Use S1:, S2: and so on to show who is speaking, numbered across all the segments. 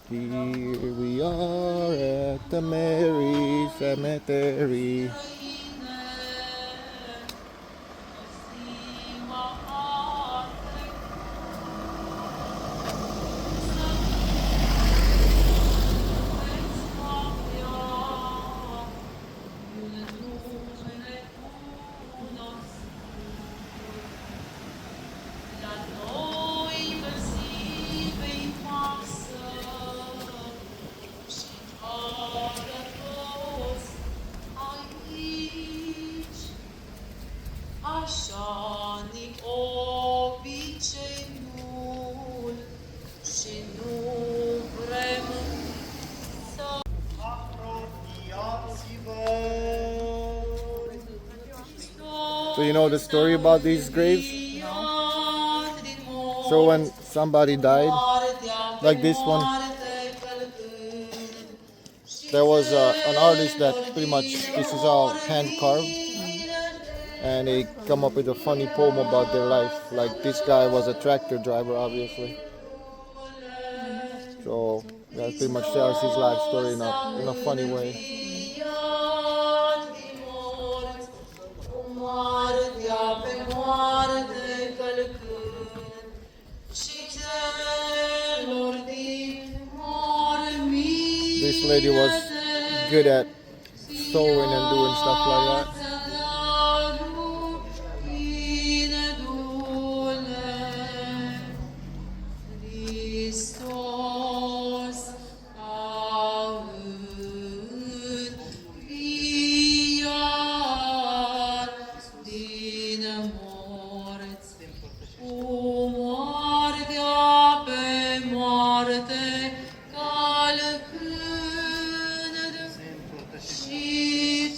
S1: Here we are at the Mary Cemetery. So you know the story about these graves? So when somebody died, like this one, there was an artist that pretty much, this is all hand carved, and they come up with a funny poem about their life. Like this guy was a tractor driver, obviously. So that pretty much tells his life story in a funny way. This lady was good at sewing and doing stuff like that.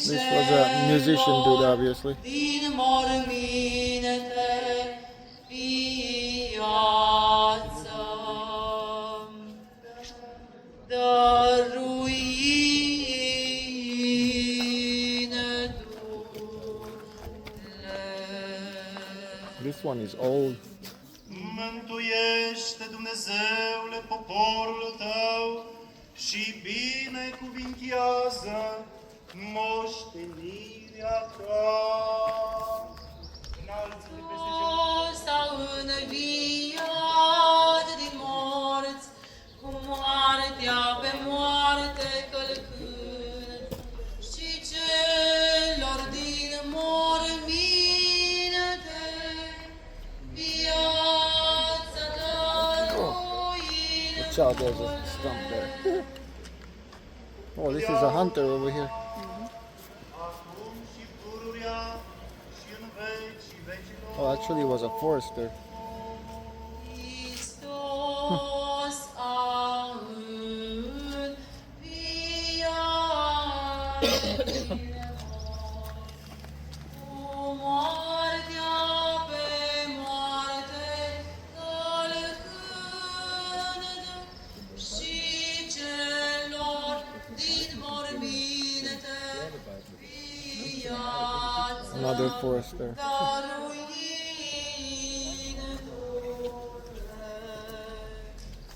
S1: This was a musician dude, obviously. This one is old.
S2: Mântuiește, Dumnezeule, poporul tău și binecuvintează moștenirea ta. Înalță-te peste cel
S3: s-a înviat din morți, cu moartea pe moarte călcând, și celor din morminte viața dăruind.
S1: Watch out, there's a stump there. Oh, this is a hunter over here. Oh, actually, it was a forester. Another forester.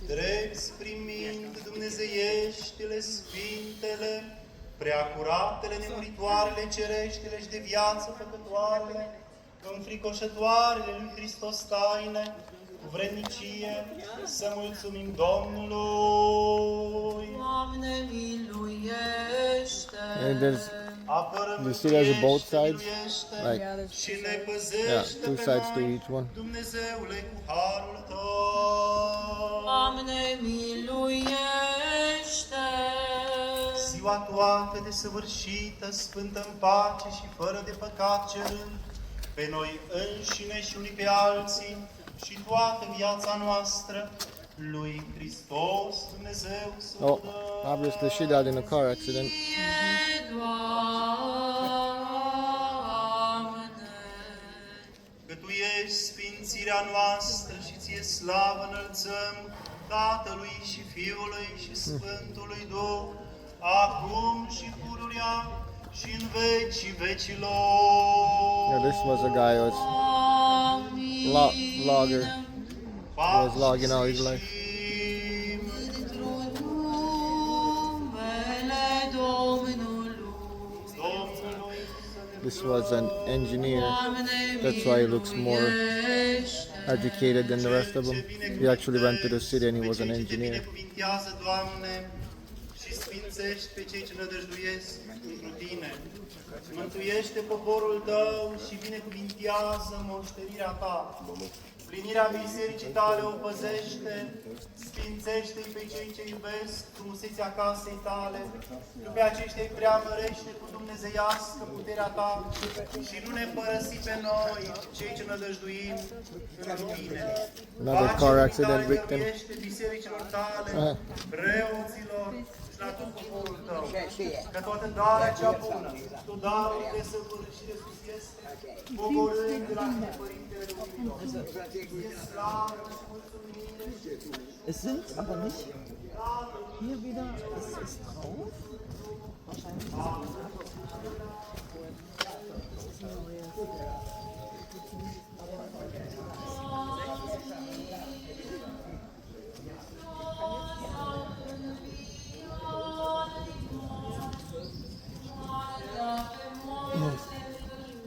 S2: Drept primind dumnezeieștile sfintele, preacuratele, nemuritoarele, cereștile și de viață făcătoarele, înfricoșătoarele lui Hristos taine, cu vrednicie, să mulțumim Domnului.
S3: Doamne, miluiește!
S1: And you see there's both sides? Like, yeah, two sides to each one.
S2: Dumnezeule, cu harul tău.
S3: Doamne, miluiește!
S2: Ziua toată desăvârșită, sfântă în pace și fără de păcat cerând, pe noi înșine și unii pe alții și toată viața noastră, lui Hristos Dumnezeu să
S1: Oh, obviously she died in a car accident.
S2: Că Tu ești sfințirea noastră și Ție slavă înălțăm Tatălui și Fiului și Sfântului Duh, acum și pururea și în vecii vecilor.
S1: Yeah, this was a guy who was logger. He was logging out his life. This was an engineer. That's why he looks more educated than the rest of them. He actually went to the city and he was an engineer.
S2: Binecuvintează, Doamne, și sfințești pe cei ce nădăjduiesc întru Tine. Mântuiește poporul Tău și binecuvintează moștenirea Ta. Plinirea bisericii Tale o păzește, sfințește-i pe cei ce iubesc frumusețea casei Tale, pe aceștia îi preamărește cu dumnezeiască puterea Ta și nu ne părăsi pe noi, cei ce nădăjduim în Tine.
S1: Another car accident victim.
S2: Bisericilor Tale, preoților și la tot poporul Tău, că toată darea cea bună, tu darul de săvârșit de sus este, pogorând de la Tine, Părintele Lumilor.
S4: Es sind aber nicht hier wieder, es ist drauf. Wahrscheinlich ist es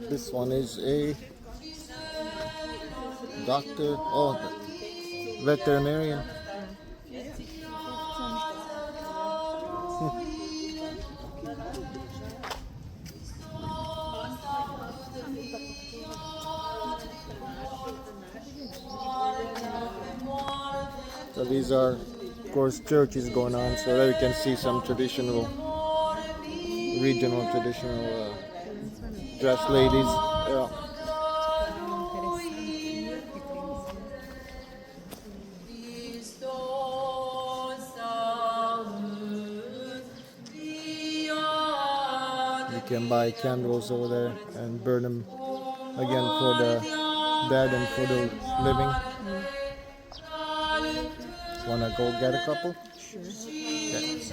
S1: This one is a doctor, veterinarian. So these are, of course, churches going on, so there you can see some traditional, regional traditional dressed ladies. Yeah. You can buy candles over there and burn them again for the dead and for the living. Wanna go get a couple? Okay.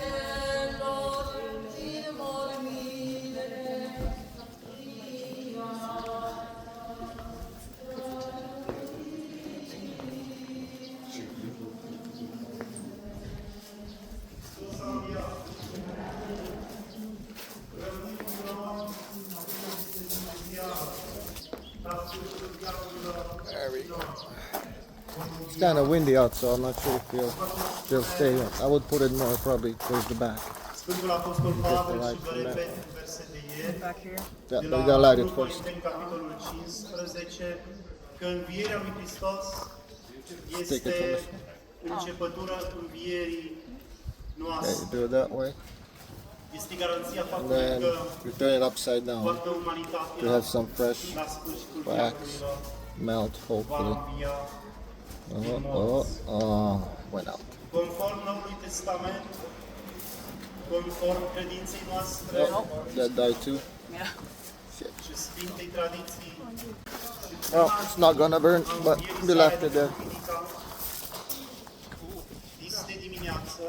S1: There we go. It's kind of windy out, so I'm not sure if they'll stay in. I would put it more probably towards the back.
S2: Sfântul Apostol Pavel și vă repet în versetele ieri,
S1: Yeah,
S2: de
S1: we
S2: la
S1: gotta light it
S2: 1
S1: first.
S2: Corinteni, capitolul 15, că învierea lui Hristos
S1: Take it
S2: este
S1: from
S2: începătura învierii
S1: Okay,
S2: noastre.
S1: do it that way.
S2: Este garanția
S1: And
S2: faptului
S1: then
S2: că
S1: you turn it upside down
S2: toată umanitatea
S1: to have some fresh
S2: la sfârșitul
S1: wax
S2: veacurilor
S1: melt,
S2: va
S1: hopefully.
S2: învia.
S1: Went out.
S2: Conform Noului Testament, conform credinței noastre
S1: That died too.
S2: și Sfintei Tradiții,
S1: Well, it's not gonna burn, but we left it there.
S2: dis de dimineață,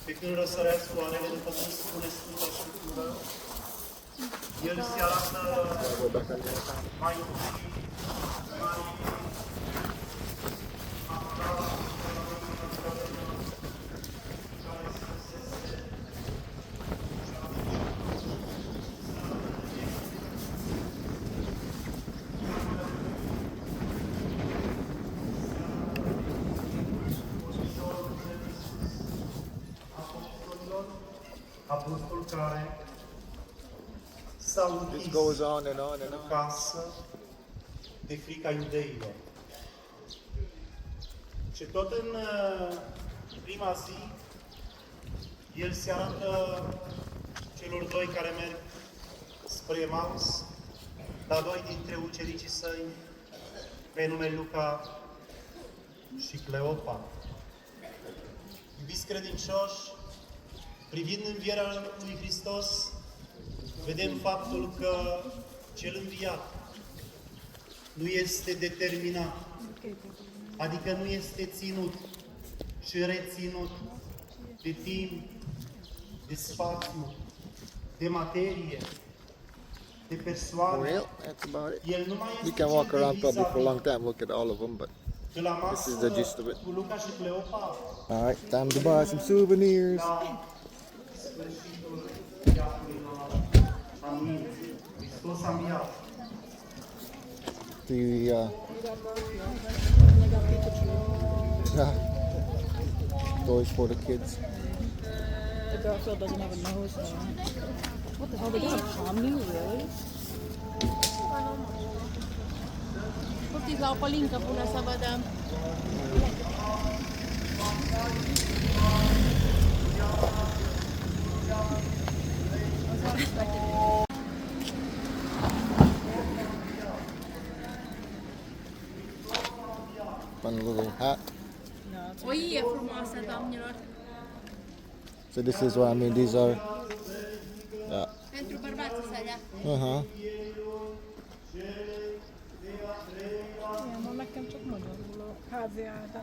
S2: pe când răsărea soarele, după cum spune Sfânta Scriptură, El se arată mai întâi, mai apostol care s-au
S1: This
S2: închis
S1: goes on and on and
S2: în
S1: on.
S2: casă de frica iudeilor. Și tot în prima zi, el se arată celor doi care merg spre Emaus, dar doi dintre ucenicii săi, pe nume Luca și Cleopa. Iubiți credincioși, privind învierea lui Hristos, vedem faptul că cel înviat nu este determinat, adică nu este ținut și reținut de timp, de spațiu, de materie, de persoane.
S1: Well, that's about it.
S2: El nu mai
S1: You
S2: este
S1: can walk
S2: cel
S1: around probably for a
S2: devizabil.
S1: long time, look at all of them, but
S2: De la
S1: this
S2: masă
S1: is the gist of it.
S2: cu Luca și Cleopa,
S1: All right, time to buy some souvenirs.
S2: la sfârșitul Amin. Hristos a înviat.
S1: The yeah, toys for the kids.
S4: The girl still doesn't have a nose though. What the hell? They got a palm you, really?
S3: Poftiți la o pălincă bună să vedem.
S1: Fun little hat.
S3: O ie frumoasă, doamnelor.
S1: So this is what I mean. These are yeah.
S3: Pentru bărbați să alea.
S1: Uh-huh.
S4: Yeah, mă meg csak nagyon háziállda.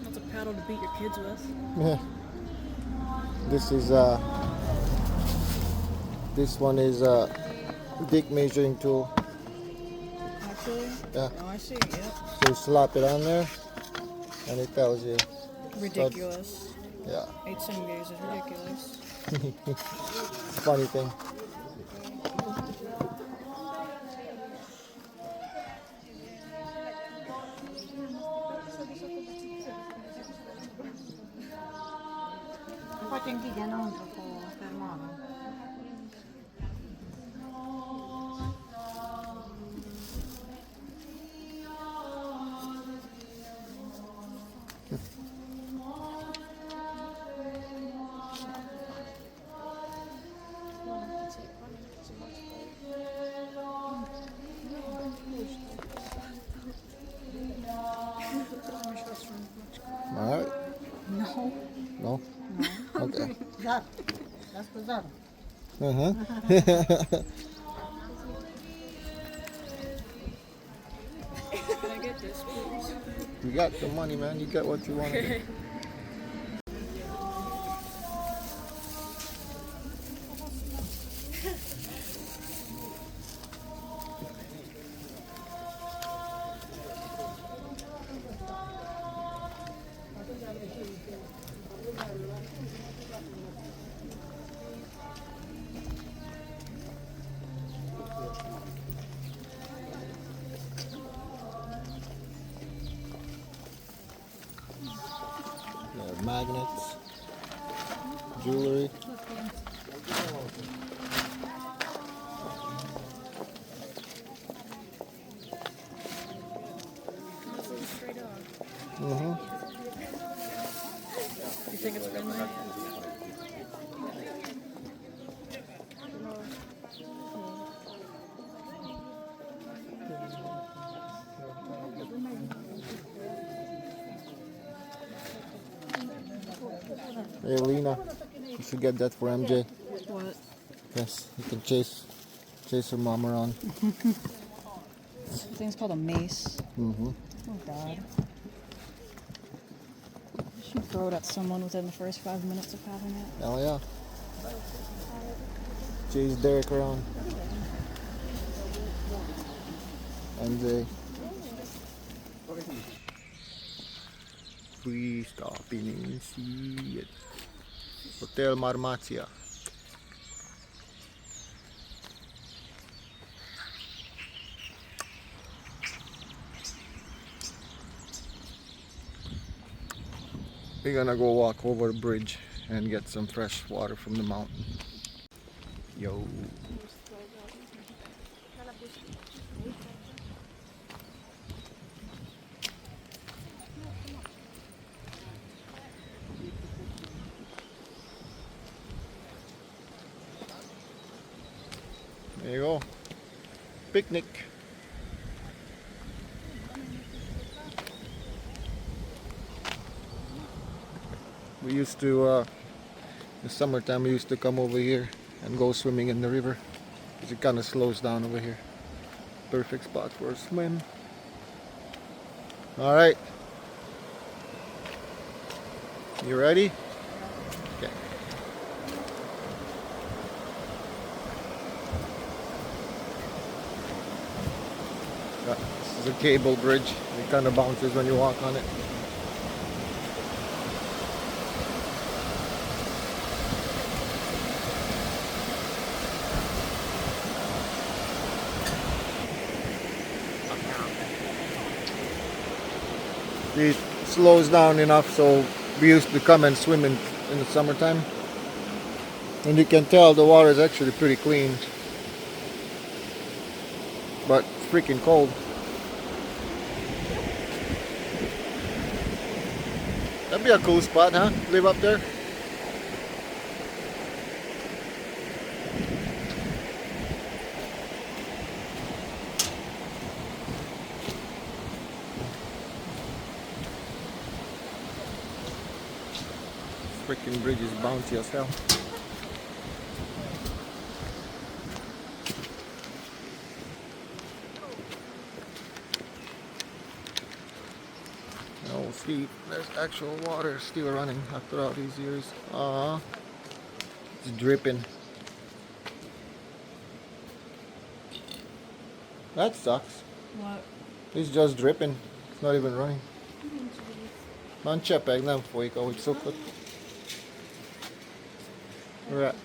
S4: That's a paddle to beat your kids with.
S1: Yeah. This one is a dick measuring tool.
S4: Actually?
S1: Yeah.
S4: Oh, I see, yeah.
S1: So you slap it on there and it tells you.
S4: Ridiculous.
S1: Yeah.
S4: 8 centimeters is ridiculous.
S1: Funny thing.
S5: Poate închide înăuntru cu fermoară.
S1: All right.
S5: No.
S1: No. Okay.
S5: Zar. Las cu zar.
S1: Uh-huh.
S4: Can I get this, please?
S1: You got the money, man. You get what you want. Magnets, jewelry.
S4: Straight up.
S1: Mm-hmm.
S4: You think it's friendly?
S1: Hey, Lena, you should get that for MJ.
S4: What?
S1: Yes, you can chase her mom around.
S4: This thing's called a mace.
S1: Mm-hmm.
S4: Oh god. You should throw it at someone within the first 5 minutes of having it.
S1: Hell yeah. Chase Derek around. MJ. We stopping in Sighetu. Hotel Marmației. We're gonna go walk over the bridge and get some fresh water from the mountain. Yo. There you go. Picnic. We used to, in the summertime, we used to come over here and go swimming in the river because it kind of slows down over here. Perfect spot for a swim. All right. You ready? Okay. This is a cable bridge. It kind of bounces when you walk on it. it slows down enough so we used to come and swim in the summertime. And you can tell the water is actually pretty clean. But it's freaking cold. That'd be a cool spot, huh? Live up there. Freaking bridge is bouncy as hell. Oh, see, there's actual water still running after all these years. It's dripping. That sucks.
S3: What?
S1: It's just dripping. It's not even running. Man, csepeg, nem folyik, ahogy szokott. Right.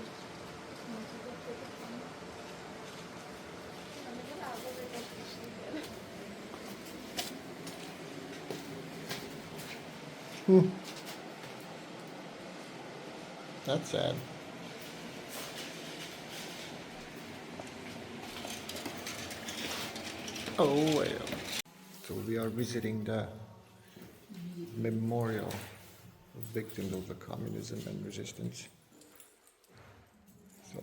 S1: That's sad. Oh well. So we are visiting the memorial of victims of the communism and resistance. So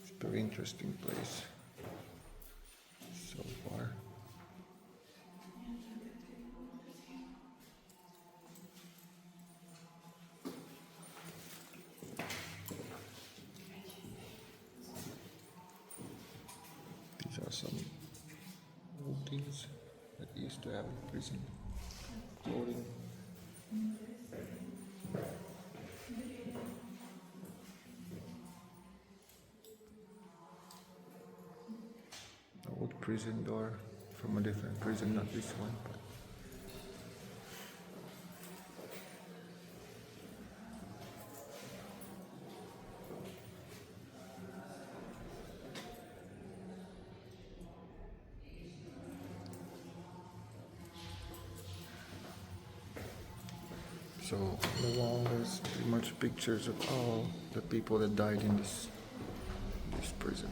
S1: it's a very interesting place so far. These are some old things that we used to have in prison. Clothing. Old prison door from a different prison, not this one. But so on the wall there's pretty much pictures of all the people that died in this prison.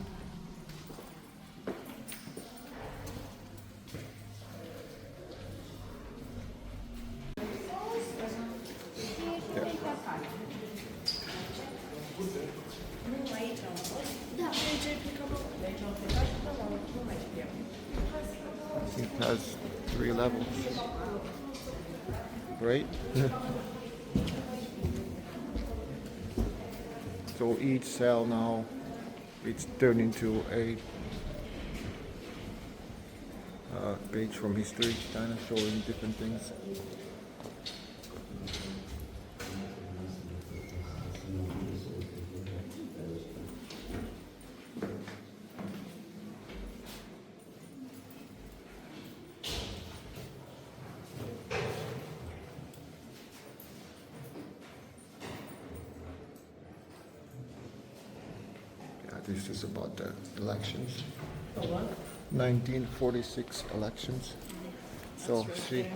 S1: It has 3 levels, right? So each cell now, it's turned into a page from history, kind of showing different things. This is about the elections. 1946 elections. So see, it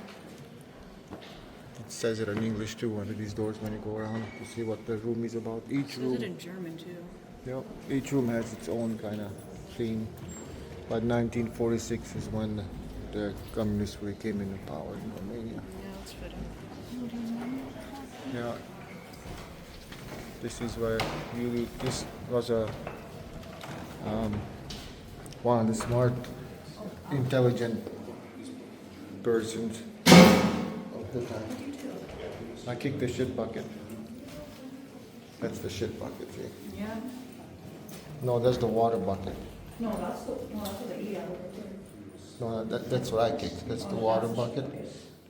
S1: says it in English too under these doors when you go around to see what the room is about. Each room.
S4: It in German too.
S1: Yep. Each room has its own kind of theme. But 1946 is when the communists really came into power in Romania.
S4: Yeah, that's fitting.
S1: Yeah. This is where really this was a one of the smart, intelligent persons of the time. I kicked the shit bucket. That's the shit bucket, see?
S5: Yeah.
S1: No, that's the water bucket.
S5: No, that's the yeah.
S1: No, that's what I kicked. That's the water bucket.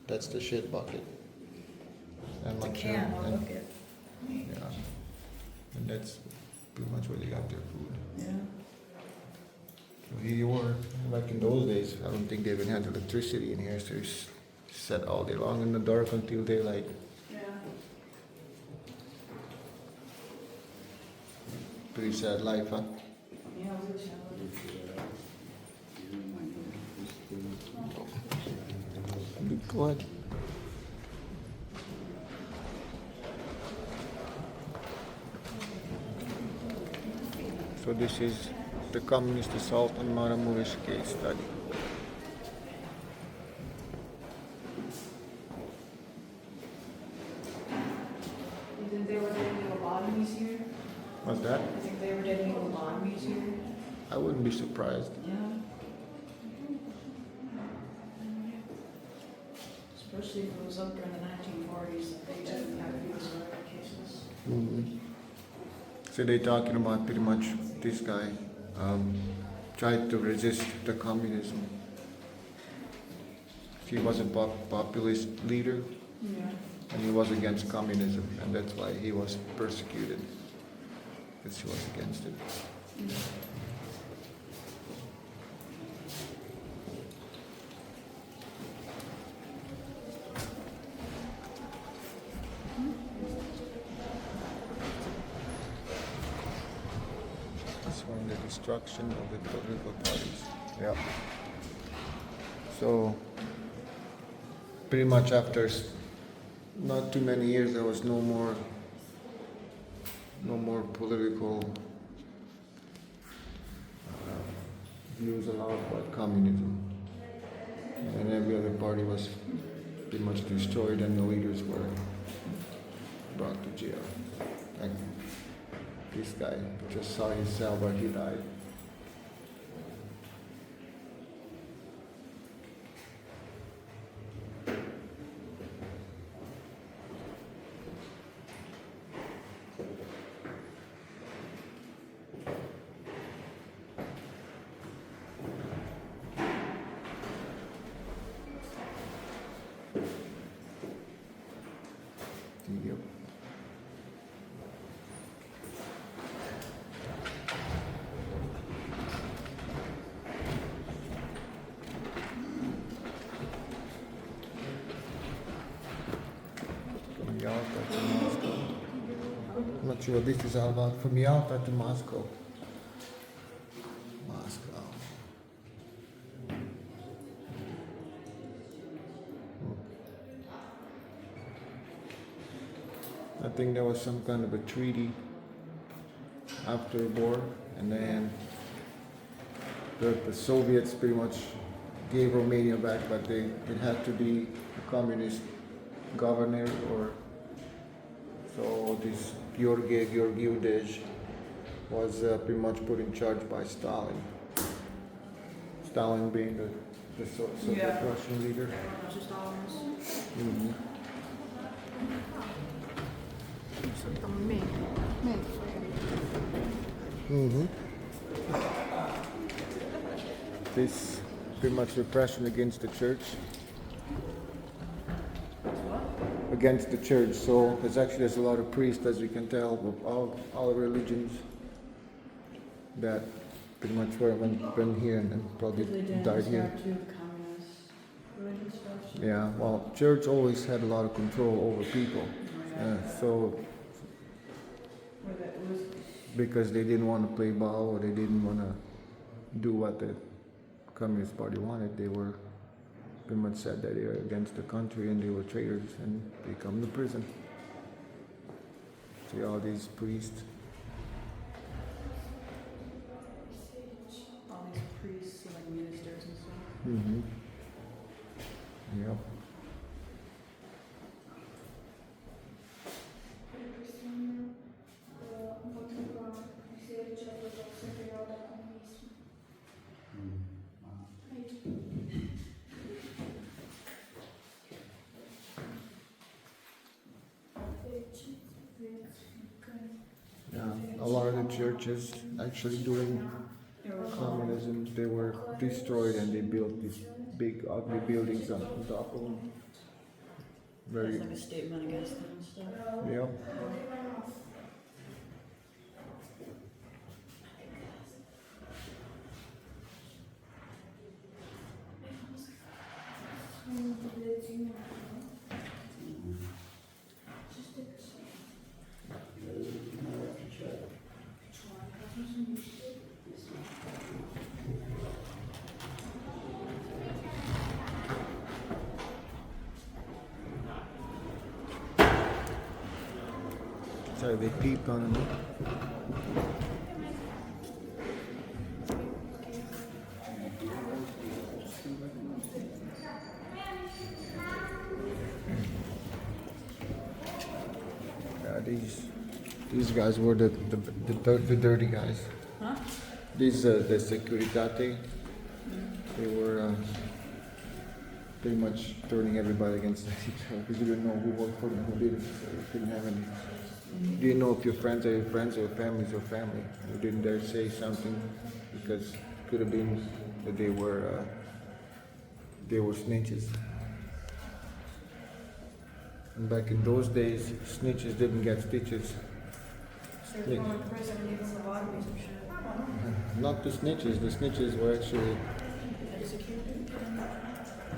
S1: That's the shit bucket. And my chair. And, yeah. And that's pretty much where they got their food.
S5: Yeah.
S1: So here you were. Back in those days, I don't think they even had electricity in here, so you sat all day long in the dark until daylight.
S5: Yeah.
S1: Pretty sad life, huh?
S5: Yeah,
S1: Go ahead. So this is the communist assault on Maramureș case study.
S5: You think they were getting lobotomies here?
S1: What's that?
S5: I think they were getting lobotomies here.
S1: I wouldn't be surprised.
S5: Yeah. Especially if it was up during the 1940s, they didn't have these cases.
S1: So they're talking about pretty much this guy tried to resist the communism. He was a populist leader
S5: Yeah.
S1: and he was against communism, and that's why he was persecuted, because he was against it. This one, the destruction of the political parties. Yeah. So pretty much after not too many years, there was no more political views allowed about communism, and every other party was pretty much destroyed, and the leaders were brought to jail. Like this guy just saw his cell, but he died. Yep. From Yalta to Moscow. I'm not sure what this is all about. From Yalta to Moscow. Moscow. I think there was some kind of a treaty after the war, and then the Soviets pretty much gave Romania back, but it had to be a communist governor, or so this Georgievich was pretty much put in charge by Stalin. Stalin being the Soviet
S5: Yeah.
S1: Russian leader.
S5: Just always.
S1: Mhm. This pretty much repression against the church. Against the church. So there's a lot of priests, as you can tell, of all religions that pretty much been here and probably
S5: They didn't
S1: died here.
S5: start to the communist religion stuff.
S1: Yeah, well, church always had a lot of control over people. So
S5: Where that was.
S1: because they didn't want to play ball, or they didn't want to do what the Communist Party wanted, they were pretty much said that they were against the country and they were traitors, and they come to prison. See all these priests.
S5: All these priests and like ministers and stuff.
S1: Mm-hmm. Yep. Yeah, a lot of the churches actually during communism, they were destroyed and they built these big ugly buildings on top of them. Very,
S5: It's like a statement against them and stuff.
S1: yep. Sorry, they peeped on me. Yeah, these guys were the dirty guys.
S4: Huh?
S1: These the Securitate. They were pretty much turning everybody against each other because you didn't know who worked for them, who didn't. So you couldn't have any. You didn't know if your friends are your friends or your family is your family. You didn't dare say something because it could have been that they were snitches. And back in those days, snitches didn't get stitches.
S5: So they're going to prison and even lobotomies and shit.
S1: Not the snitches. The snitches were actually.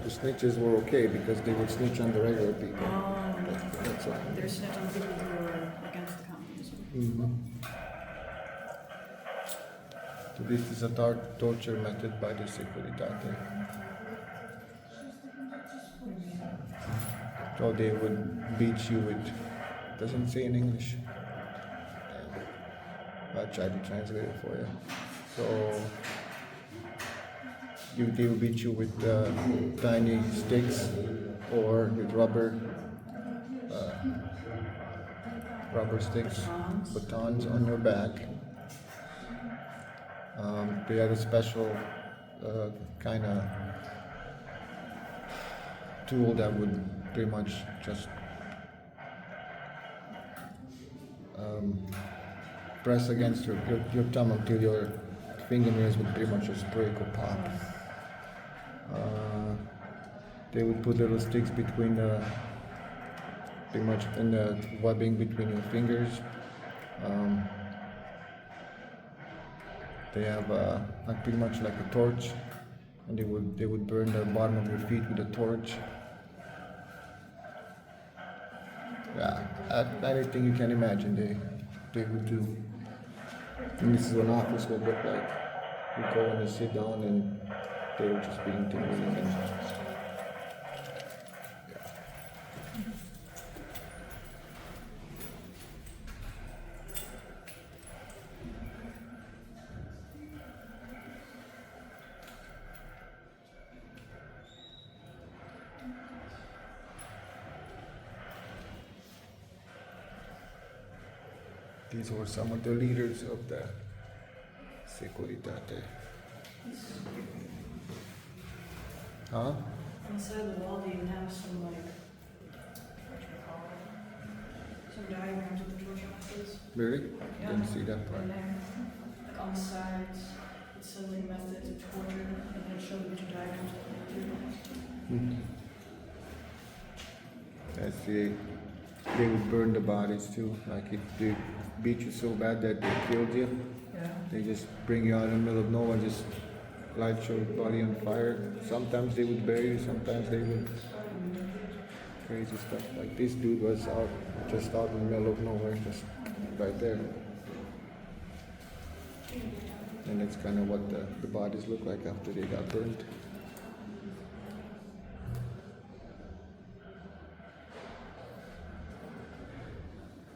S1: The snitches were okay because they would snitch on the regular people. That's all.
S5: They're snitching people who are against the communism.
S1: So this is a torture method by the Securitate. So they would beat you with, doesn't say in English. I'll try to translate it for you. So they will beat you with tiny sticks or with rubber sticks, batons on your back. They had a special kind of tool that would pretty much just press against your thumb until your fingernails would pretty much just break or pop. They would put little sticks between pretty much in the webbing between your fingers. They have pretty much like a torch, and they would burn the bottom of your feet with a torch. Yeah, anything you can imagine they would do. And this is what an office would look like. You go and you sit down and they were just being intimidating. These were some of the leaders of the Securitate. Huh?
S5: On the side of the wall, do you have some, like, some diagrams of the torture methods?
S1: Really?
S5: Yeah.
S1: Didn't see that part.
S5: In there. Like on the sides, it says like methods of torture, and then it shows you two diagrams of the
S1: I see. They would burn the bodies too. Like if they beat you so bad that they killed you, they just bring you out in the middle of nowhere and just light your body on fire. Sometimes they would bury you, sometimes they would crazy stuff. Like this dude was just out in the middle of nowhere, just right there. And that's kind of what the bodies look like after they got burned.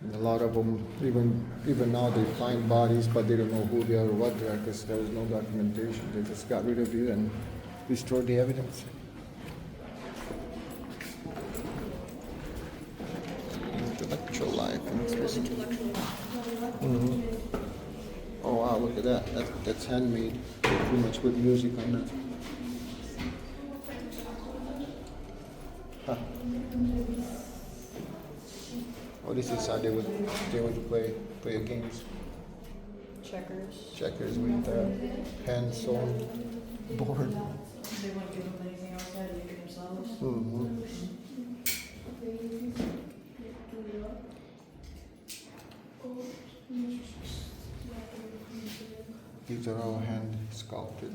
S1: And a lot of them, even now, they find bodies, but they don't know who they are or what they are because there was no documentation. They just got rid of you and destroyed the evidence. Intellectual life. Mm-hmm. Oh wow, look at that. That's handmade. Pretty much with music on that. Huh. Oh, this is how they would play games. Checkers with hand sewn board.
S5: They wouldn't give them anything else, they had to make it themselves.
S1: Mm-hmm. These are all hand sculpted.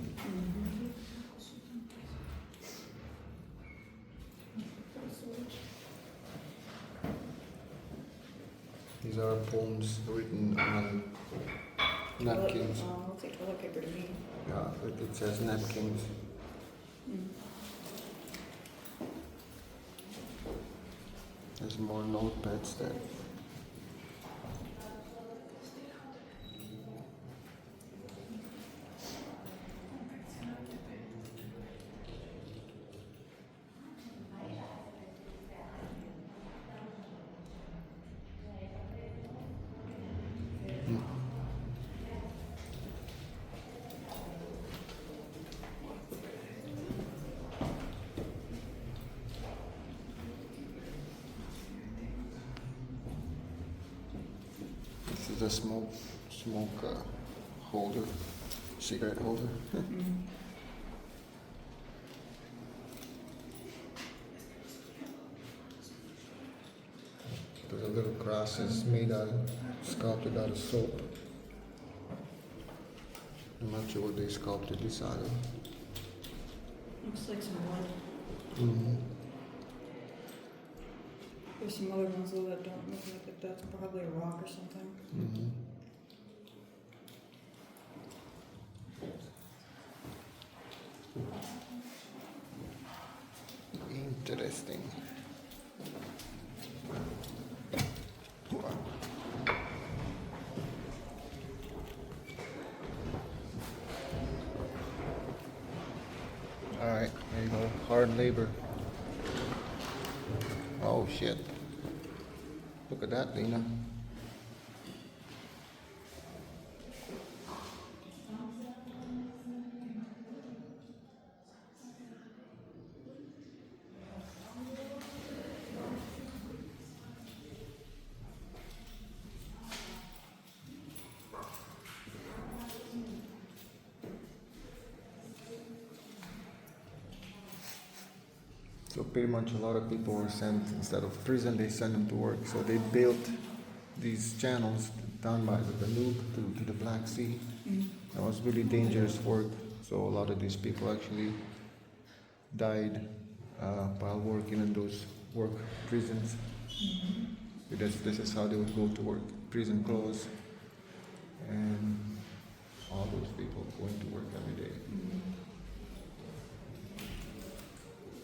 S1: These are poems written on napkins.
S5: Looks like toilet paper to me.
S1: Yeah, it says napkins. There's more notepads there. is a smoke holder, cigarette holder. There's a little crosses made out, sculpted out of soap. I'm not sure what they sculpted this out of.
S5: Looks like some wood.
S1: Mm-hmm.
S5: There's some other ones though that don't look like it. That's probably a rock or something.
S1: Mm-hmm. Interesting. Alright, there you go. Hard labor. Oh shit. Look at that, Lena. So pretty much a lot of people were sent, instead of prison, they sent them to work. So they built these channels down by the Danube to the Black Sea. That was really dangerous work. So a lot of these people actually died while working in those work prisons. Because this is how they would go to work. Prison clothes. And all those people going to work every day.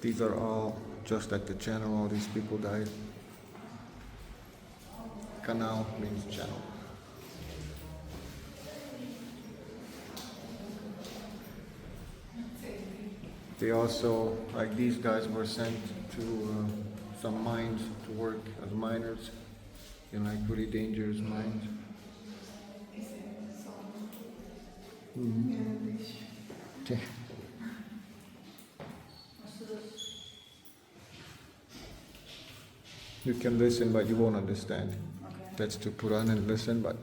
S1: These are all just at the channel, all these people died. Canal means channel. They also, like these guys were sent to some mines to work as miners in like really dangerous mines. You can listen, but you won't understand.
S5: Okay.
S1: That's to put on and listen, but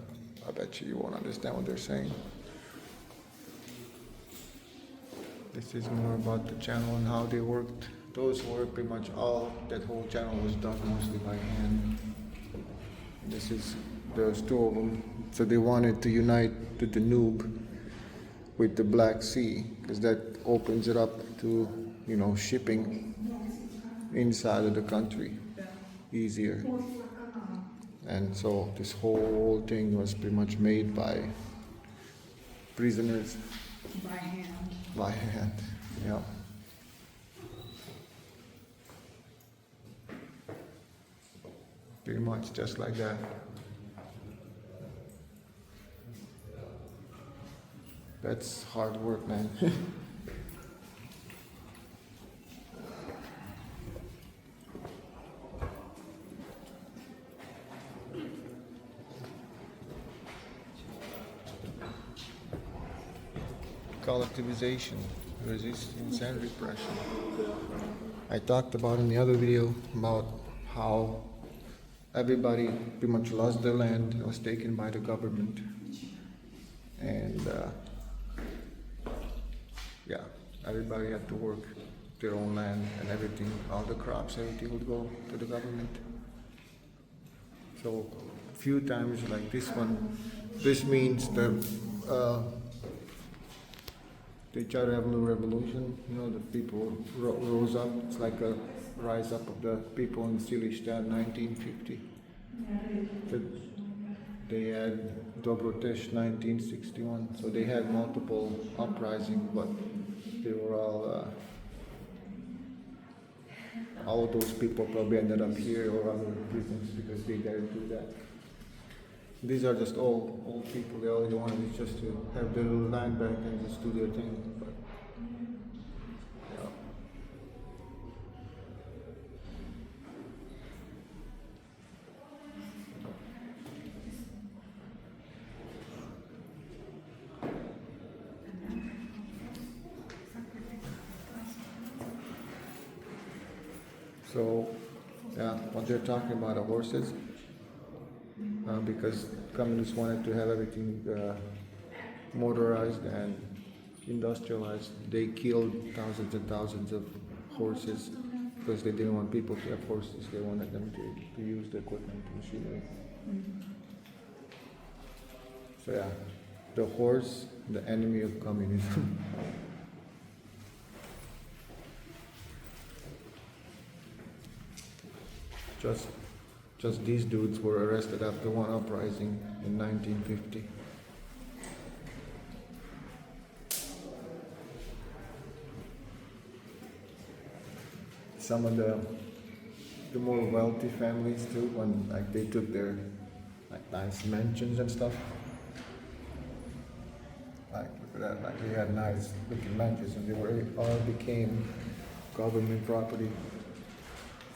S1: I bet you won't understand what they're saying. This is more about the channel and how they worked. Those were pretty much all, that whole channel was done mostly by hand. This is, there's two of them. So they wanted to unite the Danube with the Black Sea, because that opens it up to, you know, shipping inside of the country easier. And so this whole thing was pretty much made by prisoners.
S5: By hand.
S1: By hand, yeah. Pretty much just like that. That's hard work, man. Collectivization, resistance and repression. I talked about in the other video about how everybody pretty much lost their land. It was taken by the government. And yeah, everybody had to work their own land and everything, all the crops, everything would go to the government. So a few times like this one, this means that they try to have a little revolution, you know, the people rose up. It's like a rise up of the people in Silistad, 1950. They had Dobrotesh, 1961. So they had multiple uprisings, but they were all of those people probably ended up here or other prisons because they dared do that. These are just old people. They all they wanted is just to have their little land back and just do their thing. But, yeah. So, yeah, what they're talking about are horses. because communists wanted to have everything motorized and industrialized. They killed thousands and thousands of horses because they didn't want people to have horses. They wanted them to use the equipment, machinery. So yeah, the horse, the enemy of communism. Just these dudes were arrested after one uprising in 1950. Some of the more wealthy families too, when like they took their like nice mansions and stuff. Like look at that, like they had nice looking mansions and they were all became government property.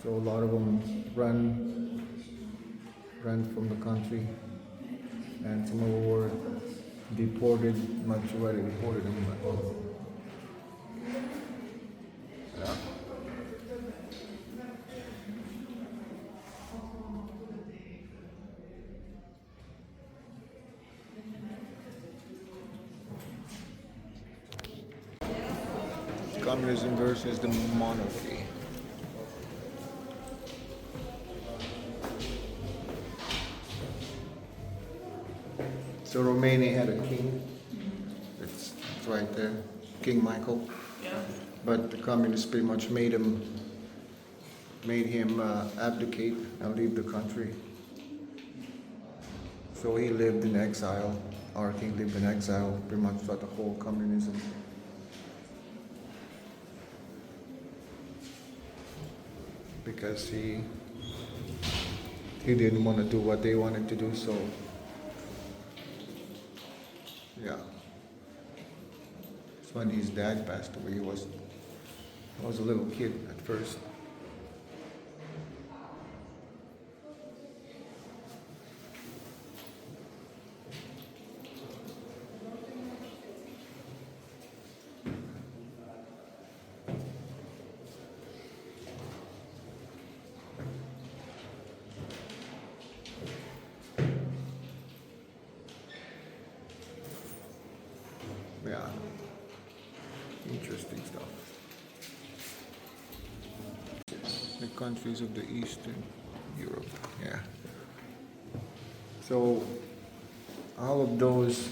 S1: So a lot of them ran from the country, and some of them were deported. I'm not sure why they deported them, but yeah. Communism versus the monarchy. So Romania had a king. It's right there, King Michael.
S5: Yeah.
S1: But the communists pretty much made him abdicate and leave the country. So he lived in exile. Our king lived in exile pretty much throughout the whole communism. Because he didn't want to do what they wanted to do, so yeah. So when his dad passed away, he was a little kid at first. Yeah, interesting stuff. The countries of the Eastern Europe, yeah. So all of those,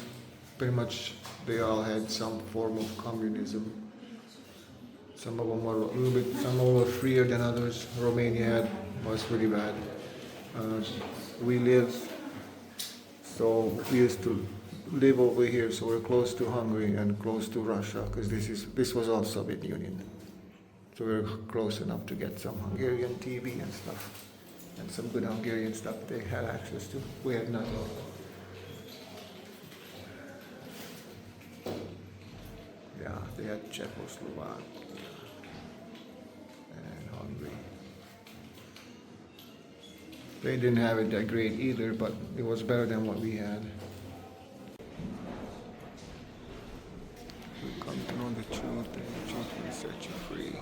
S1: pretty much, they all had some form of communism. Some of them were a little bit, some of them were freer than others. Romania was pretty bad. We used to live over here, so we're close to Hungary and close to Russia, because this was all Soviet Union. So we're close enough to get some Hungarian TV and stuff, and some good Hungarian stuff they had access to. We had nothing. Yeah, they had Czechoslovakia and Hungary. They didn't have it that great either, but it was better than what we had. We come to know the truth, and the truth will set you free.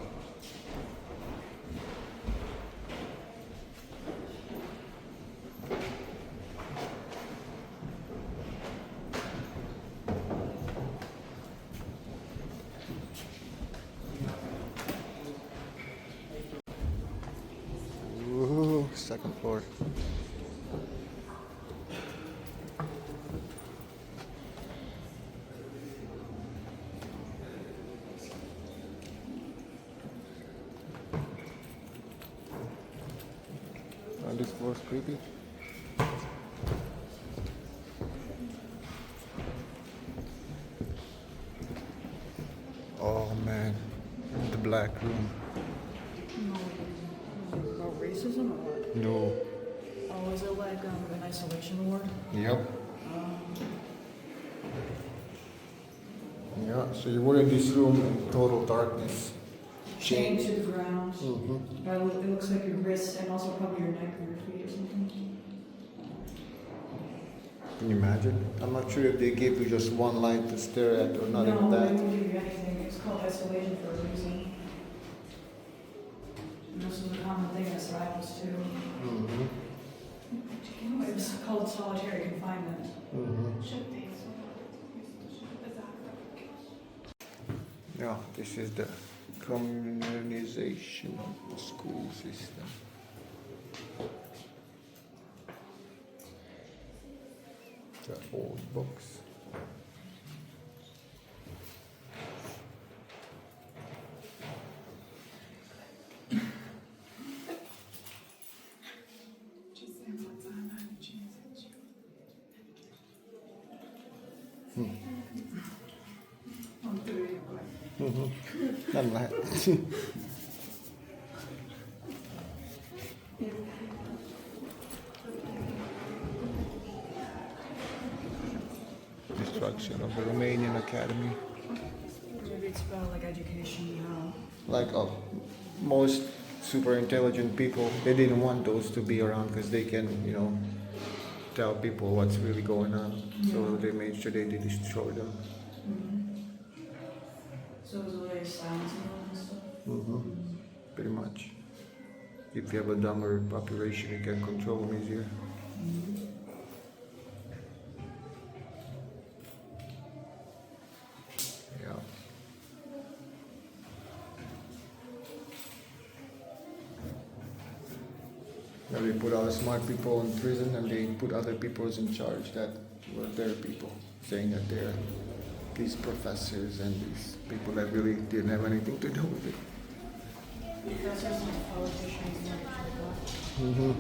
S1: Ooh, second floor. This floor's creepy. Oh man, the black room.
S5: About racism or what?
S1: No.
S5: Oh, is it like an isolation ward?
S1: Yep. Yeah, so you were in this room in total darkness.
S5: Chained to the ground.
S1: Mm-hmm.
S5: It looks like your wrists and also probably your neck or your feet or something.
S1: Can you imagine? I'm not sure if they gave you just one light to stare at or not
S5: No,
S1: even
S5: they
S1: that.
S5: won't give you anything. It's called isolation for a reason. And this is a common thing in asylums too.
S1: Mm-hmm.
S5: Anyways. solitary confinement.
S1: Yeah, this is the communization of the school system. The old books.นั่นแหละ Destruction of the Romanian Academy.
S5: Maybe it's about like education,
S1: Like most super intelligent people, they didn't want those to be around because they can, tell people what's really going on. So they made sure they destroy them.
S5: so it was a way of silencing them and stuff.
S1: Pretty much. If you have a dumber population, you can control them easier. Yeah. Now they put all the smart people in prison and they put other people in charge that were their people, saying that they're these professors and these people that really didn't have anything to do with it.
S5: Professors and politicians and everything like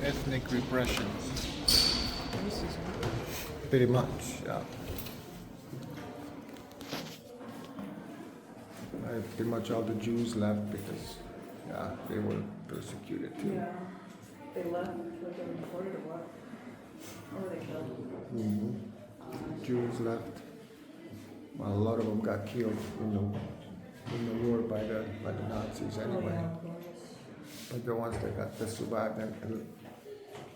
S5: that.
S1: Ethnic repressions. Pretty much, yeah. Pretty much all the Jews left because, they were persecuted too.
S5: Yeah. They left, like they were deported or what? Or were they killed?
S1: Jews left. Well, a lot of them got killed in the war by the Nazis anyway.
S5: Oh, yeah, of course.
S1: But the ones that survived and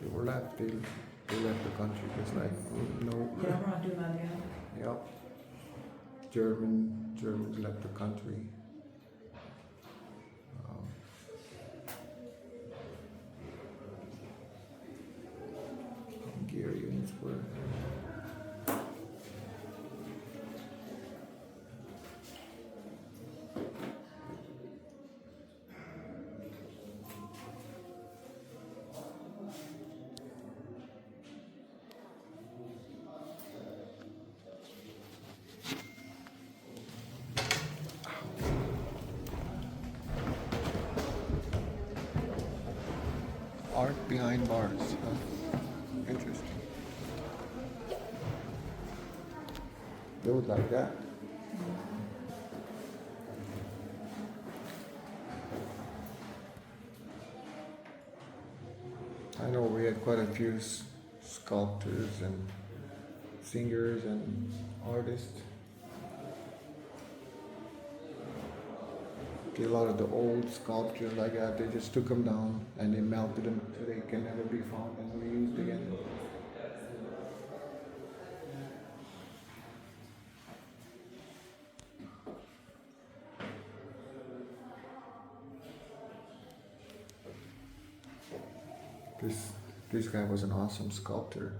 S1: they were left, they left the country just like no.
S5: Yeah, we're not doing that again.
S1: Yep. Germans left the country. Hungarians were. Art behind bars. Huh? Interesting. They would like that. I know we had quite a few sculptors and singers and artists. A lot of the old sculptures like that, they just took them down and they melted them so they can never be found and reused again. This guy was an awesome sculptor.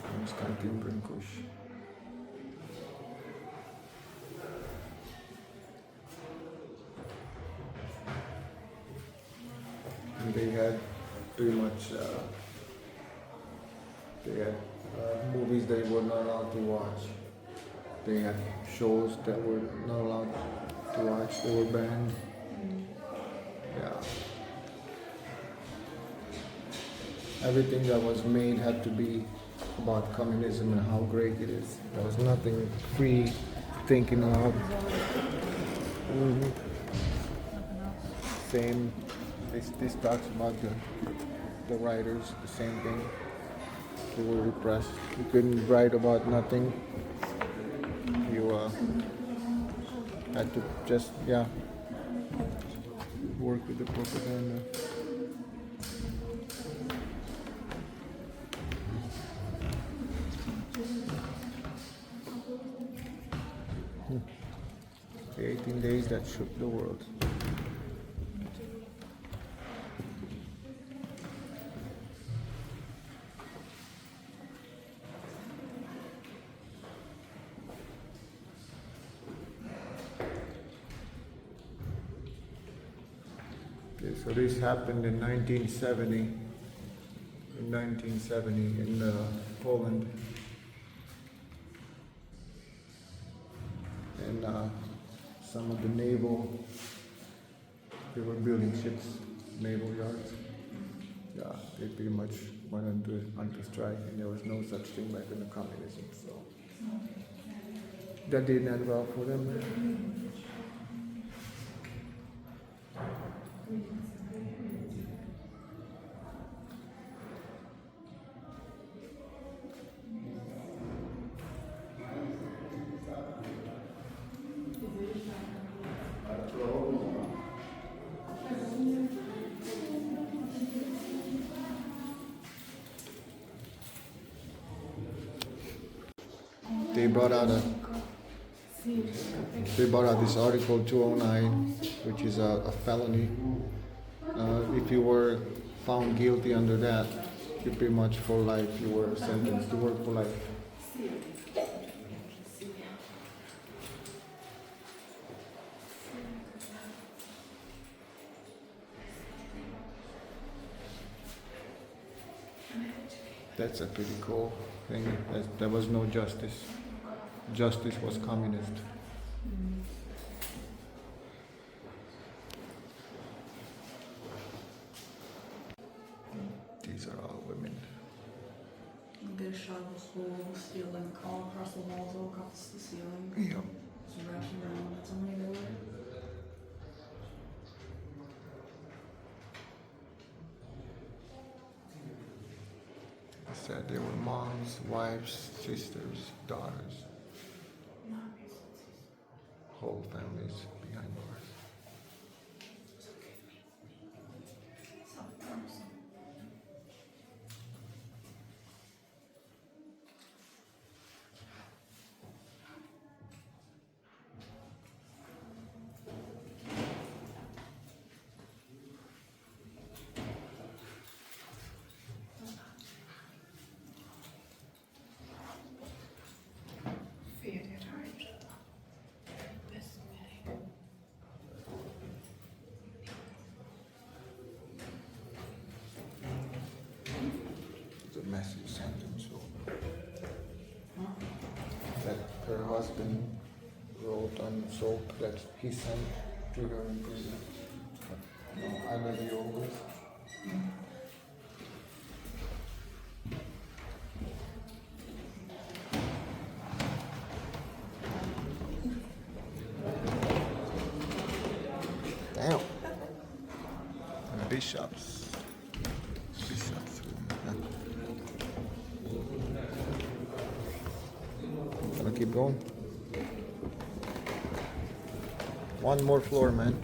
S1: Konstantin Brinkush. And they had pretty much they had movies they were not allowed to watch. They had shows that were not allowed to watch. They were banned. Yeah. Everything that was made had to be about communism and how great it is. There was nothing free thinking of. Same. This talks about the writers, the same thing. They were repressed. You couldn't write about nothing. You had to just, work with the propaganda. The 18 days that shook the world. Okay, so this happened in 1970. In 1970 in Poland. And some of the they were building ships, naval yards. Yeah, they pretty much went onto strike, and there was no such thing back in the communism, so that didn't end well for them. They brought out this Article 209, which is a felony. If you were found guilty under that, you pretty much for life. You were sentenced to work for life. That's a pretty cool thing. There was no justice. Justice was communist. These are all women.
S5: Get a shot of the whole ceiling, all across the walls, all across the ceiling.
S1: Yep.
S5: It's wrapping around. It's only there.
S1: They said they were moms, wives, sisters, daughters. Whole families behind bars. Message sentence that her husband wrote on soap that he sent to her in prison. I love you always. Damn. Bishops. Gonna keep going. One more floor, man.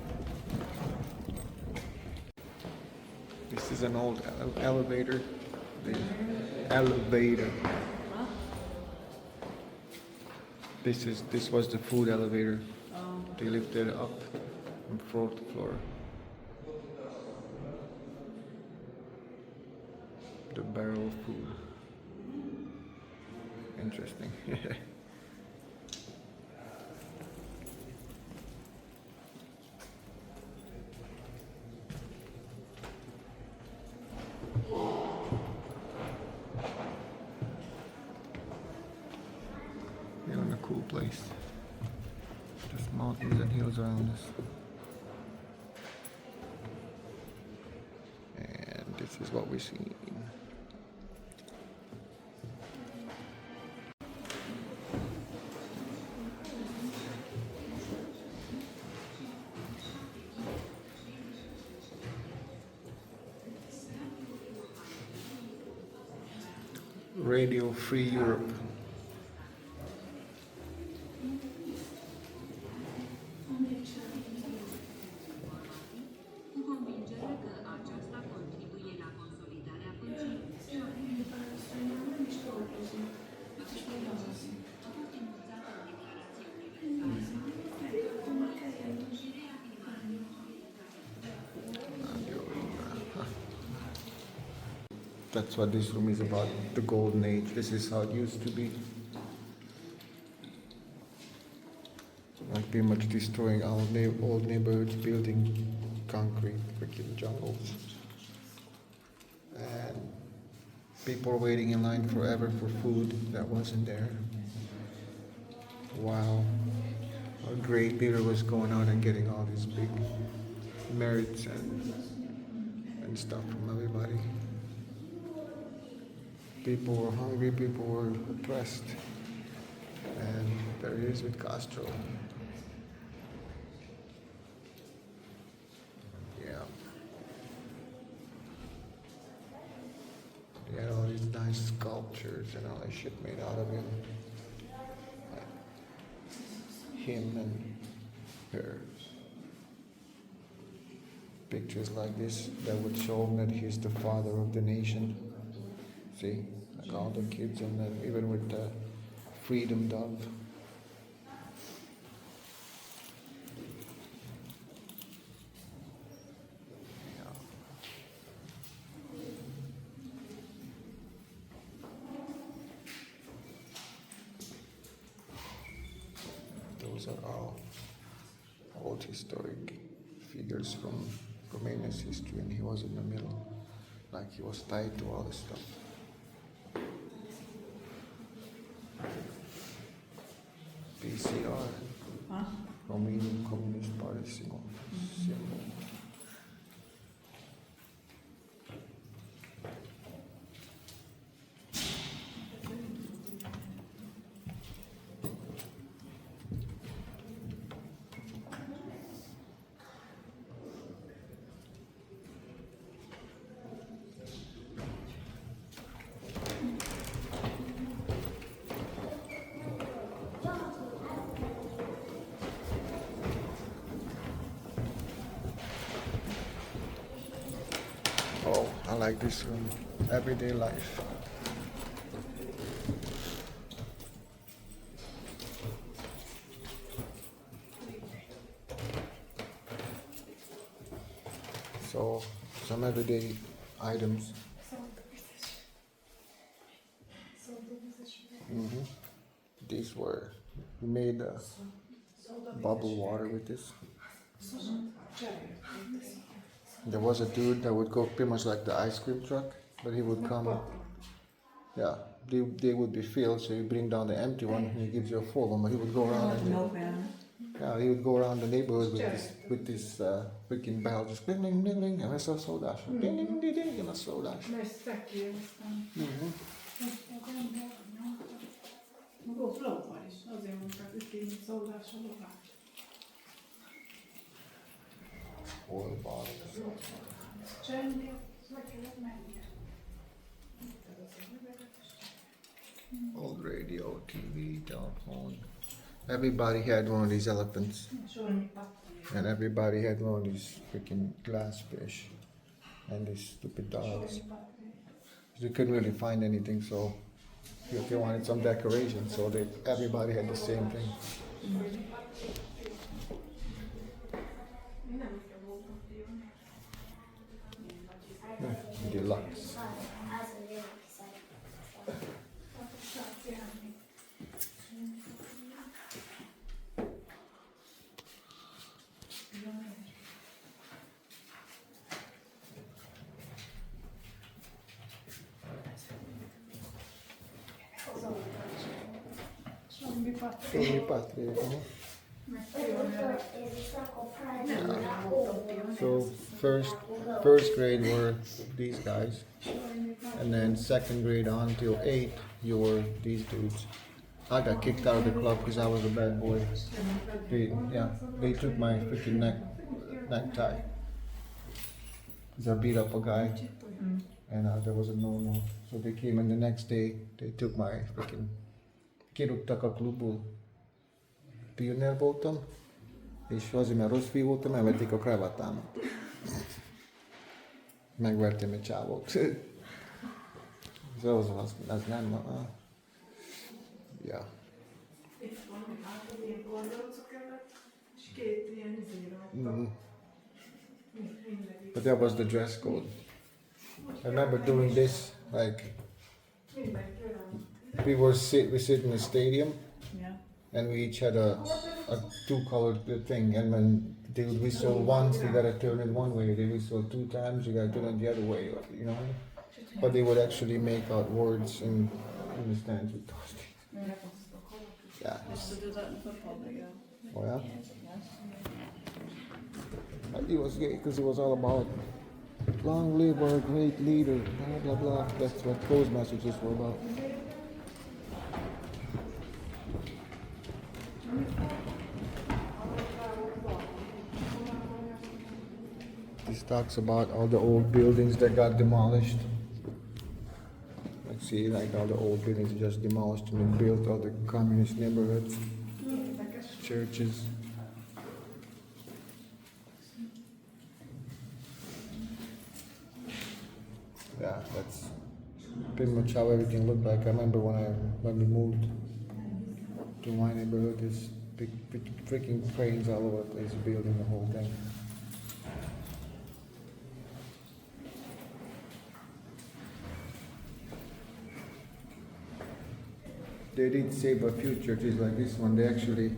S1: This is an old elevator. The elevator. This was the food elevator. They lifted it up from floor to floor. The barrel of food. Interesting. We're in a cool place. Just mountains and hills around us. And this is what we're seeing. Radio Free Europe. That's what this room is about, the golden age. This is how it used to be. Like pretty much destroying our old neighborhoods, building concrete freaking jungles. And people waiting in line forever for food that wasn't there. While a great leader was going out and getting all these big merits and stuff from everybody. People were hungry, people were oppressed. And there he is with Castro. Yeah. He had all these nice sculptures and all that shit made out of him. Like him and her. Pictures like this that would show him that he's the father of the nation. See? Like all the kids and then even with the freedom dove. Yeah. Those are all old historic figures from Romania's history, and he was in the middle, like he was tied to all this stuff. PCR, Romanian Communist Party symbol. Oh, I like this room. Everyday life. So, some everyday items. These were, we made bubble water with this. There was a dude that would go pretty much like the ice cream truck, but he would come, yeah, they would be filled, so you bring down the empty one and he gives you a full one, but he would go around and he would go around the neighborhood with this freaking bell, just ding ding ding ding, and I saw sodas, ding ding ding ding, and I saw that. Oil bottles. Old radio, TV, telephone. Everybody had one of these elephants. And everybody had one of these freaking glass fish. And these stupid dogs. You couldn't really find anything, so they wanted some decoration, so everybody had the same thing. Deluxe. So first grade were these guys, and then second grade on till 8 you were these dudes. I got kicked out of the club because I was a bad boy. They took my freaking necktie because I beat up a guy, and there was a no. So they came in the next day. They took my freaking kirúgtak a klubból. Pionér voltam, és azért, mert rossz fiú voltam, elvették a kravattámat. Megvertem egy csávót. Az nem, yeah. But that was the dress code. I remember doing this, like, we sit in the stadium, and we each had a two-colored thing, and when they would whistle once, you gotta turn it one way. They whistle two times, you gotta turn it the other way, you know. But they would actually make out words and understand with those things. Yeah.
S5: Used to do that in football, yeah.
S1: Oh yeah. He was gay because it was all about long live our great leader, blah blah blah. That's what those messages were about. This talks about all the old buildings that got demolished. Like see, like all the old buildings just demolished and built, all the communist neighborhoods, churches. Yeah, that's pretty much how everything looked like. I remember when we moved to my neighborhood, there's big freaking cranes all over the place building the whole thing. They did save a few churches like this one. They actually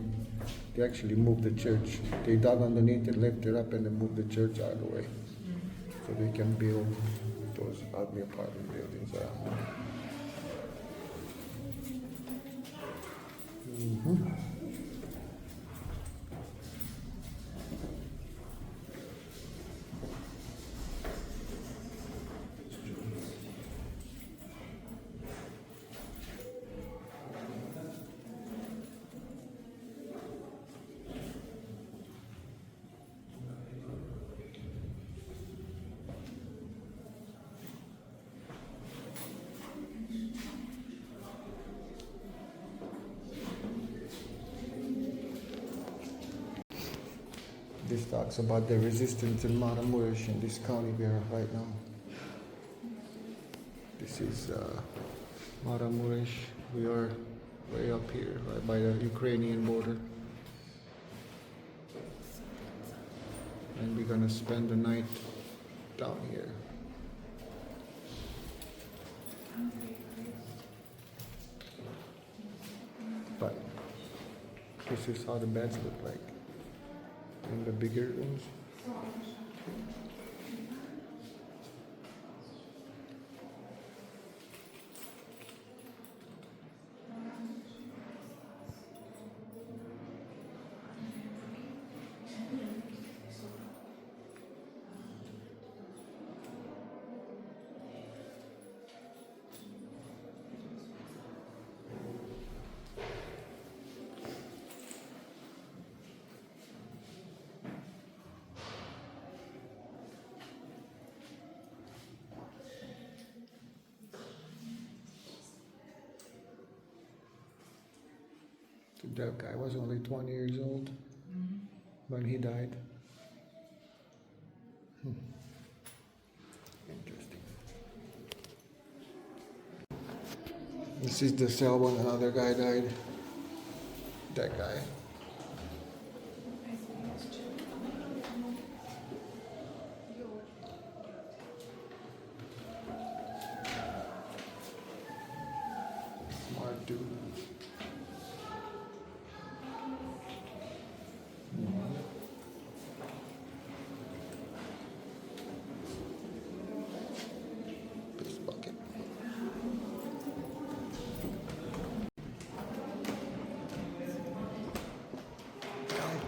S1: moved the church. They dug underneath it, left it up, and then moved the church out of the way, so they can build those ugly apartment buildings. This talks about the resistance in Maramureș in this county we are right now. This is Maramureș. We are way up here, right by the Ukrainian border. And we're gonna spend the night down here. But this is how the beds look like in the bigger rooms. That guy was only 20 years old when he died. Interesting. This is the cell when another guy died. That guy. Smart dude.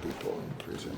S1: People in prison.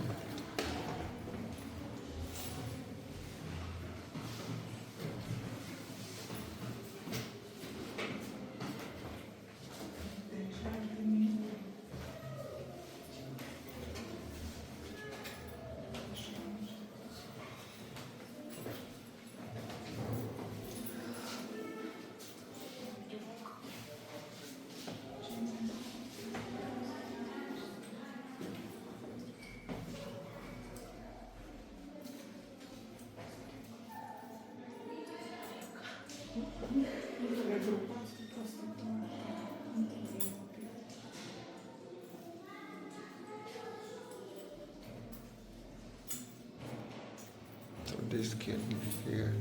S1: So this kid here,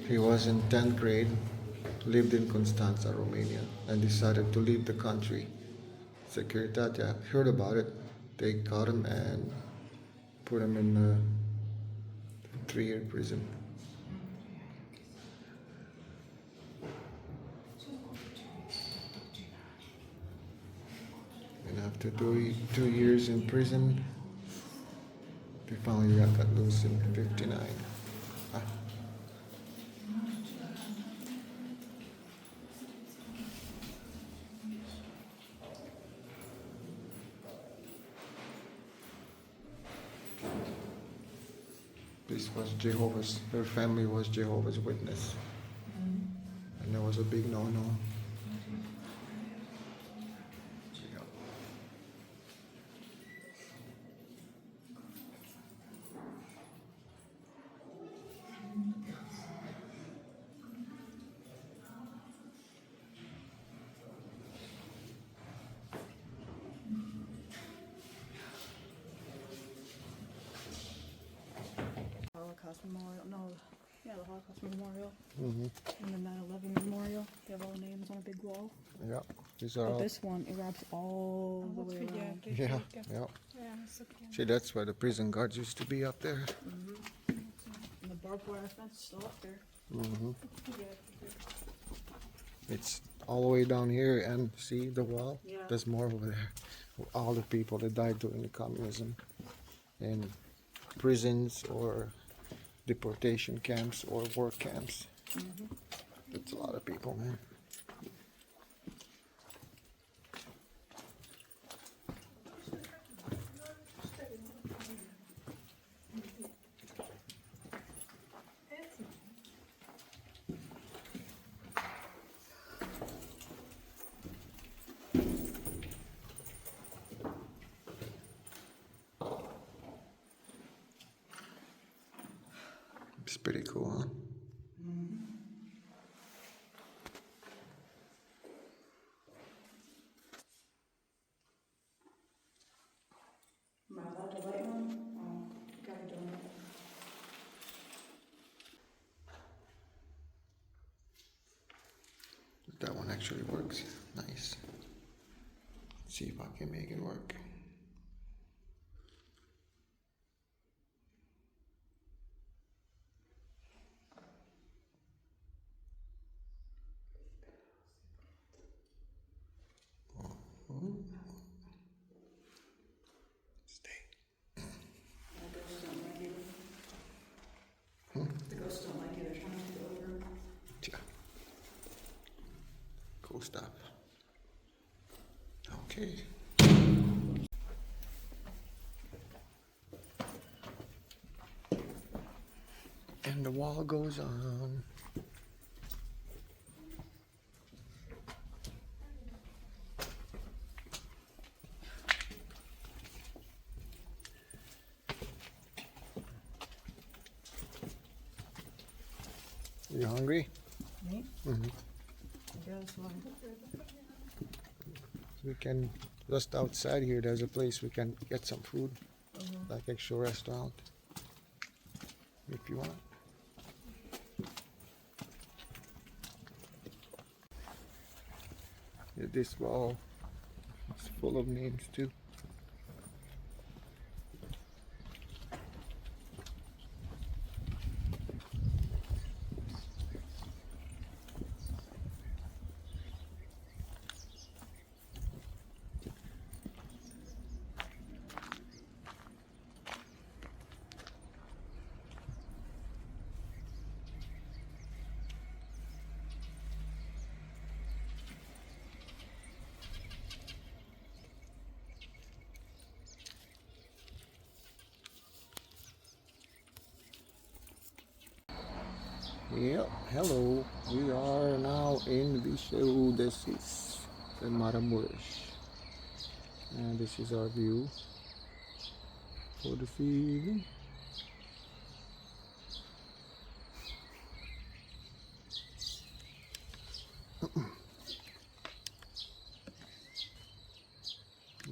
S1: he was in 10th grade, lived in Constanța, Romania, and decided to leave the country Securitate heard about it. They caught him and put him in a 3-year prison. And after 2 years in prison, they finally got loose in '59. Ah. This was Jehovah's, her family was Jehovah's Witness. And that was a big no-no.
S4: Holocaust Memorial. No, yeah, the Holocaust Memorial
S1: Mm-hmm.
S4: and the 9/11 Memorial. They have all the names on a big wall.
S1: Yeah, these are
S4: But
S1: all.
S4: this one, it wraps all the way around.
S1: Yeah, yeah. See, that's where the prison guards used to be up there.
S4: And the barbed wire fence is still up there.
S1: Mm-hmm. It's all the way down here, and see the wall?
S4: Yeah.
S1: There's more over there. All the people that died during the communism in prisons or deportation camps or work camps. It's a lot of people, man. It's pretty cool, huh?
S5: Am I allowed to light one? Oh, gotta do it.
S1: That one actually works. Nice. Let's see if I can make it work. Stay.
S5: The ghosts don't like it, they're trying to get over.
S1: Yeah. Cool stuff. Okay. And the wall goes on. You hungry?
S4: Me?
S1: Mm-hmm.
S4: Guess what?
S1: We can just outside here. There's a place we can get some food, like extra restaurant, if you want. Yeah, this wall is full of names too. Yep, hello. We are now in Viseu de Sus Maramureș. And this is our view for this evening.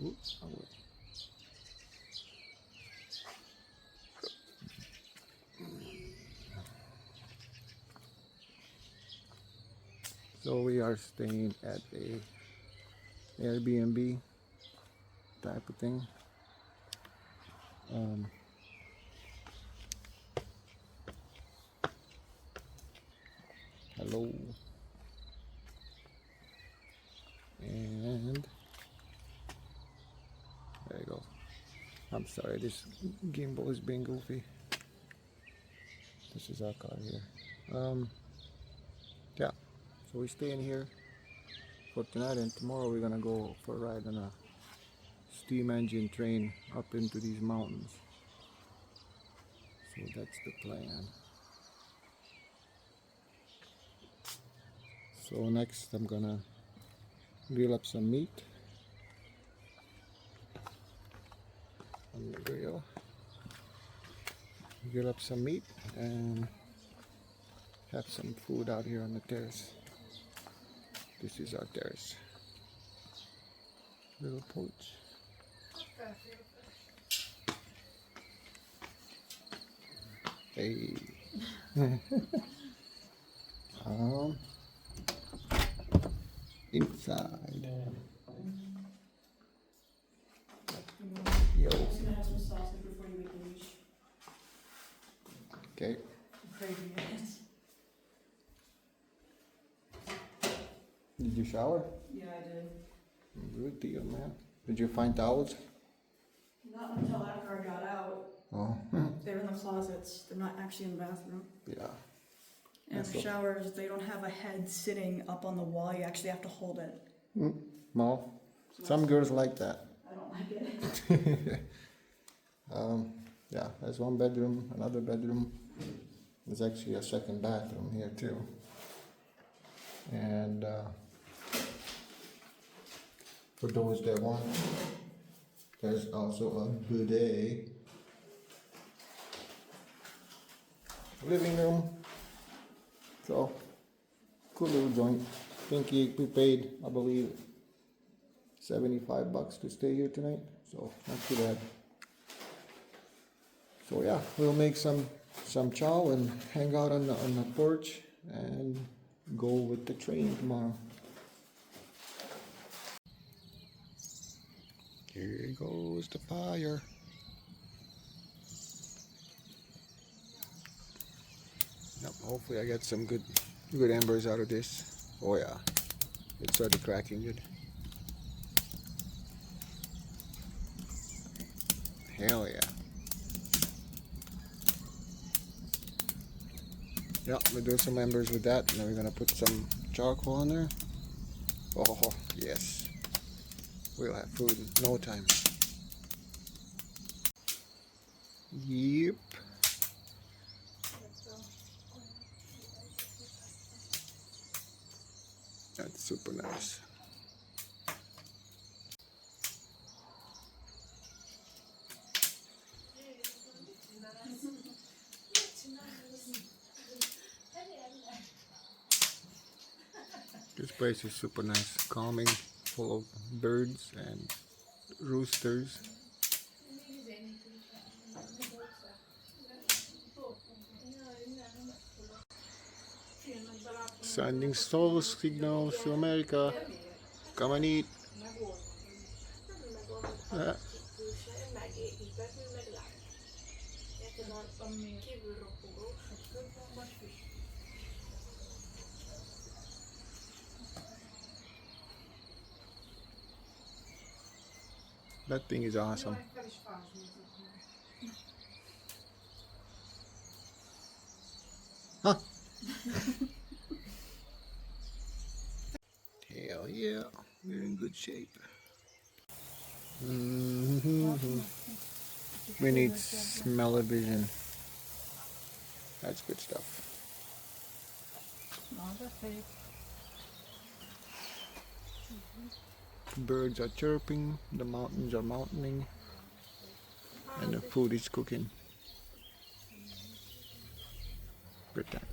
S1: Oops, I went. So we are staying at a Airbnb type of thing. Hello. And there you go. I'm sorry, this gimbal is being goofy. This is our car here. Yeah, so we stay in here for tonight, and tomorrow we're gonna go for a ride on a steam engine train up into these mountains. So that's the plan. So next I'm gonna grill up some meat on the grill. Grill up some meat and have some food out here on the terrace. This is our terrace. Little porch. Hey. Inside. Yo.
S5: I'm just gonna have some sausage before you make the leash.
S1: Okay.
S5: I'm craving it.
S1: Did you shower?
S5: Yeah, I did.
S1: Good deal, man. Did you find towels?
S5: Not until after I got out.
S1: Oh.
S5: They're in the closets. They're not actually in the bathroom.
S1: Yeah.
S5: And
S1: That's
S5: for
S1: okay.
S5: showers, they don't have a head sitting up on the wall. You actually have to hold it.
S1: No. Some girls like that.
S5: I don't like it.
S1: Yeah, there's one bedroom, another bedroom. There's actually a second bathroom here too. And for those that want, there's also a bidet. Living room. So, cool little joint. I think we paid, I believe, $75 to stay here tonight. So, not too bad. So yeah, we'll make some chow and hang out on the porch and go with the train tomorrow. Here goes the fire. Yep, hopefully I get some good embers out of this. Oh yeah, it started cracking good. Hell yeah. Yeah, we'll do some embers with that, and then we're gonna put some charcoal on there. Oh yes, we'll have food in no time. Yep. That's super nice. This place is super nice, calming, full of birds and roosters. Sending soul signals to America. Come and eat. That thing is awesome. Huh? Hell yeah, we're in good shape. We need smell-o-vision. That's good stuff. Birds are chirping, the mountains are mountaining, and the food is cooking. Good time.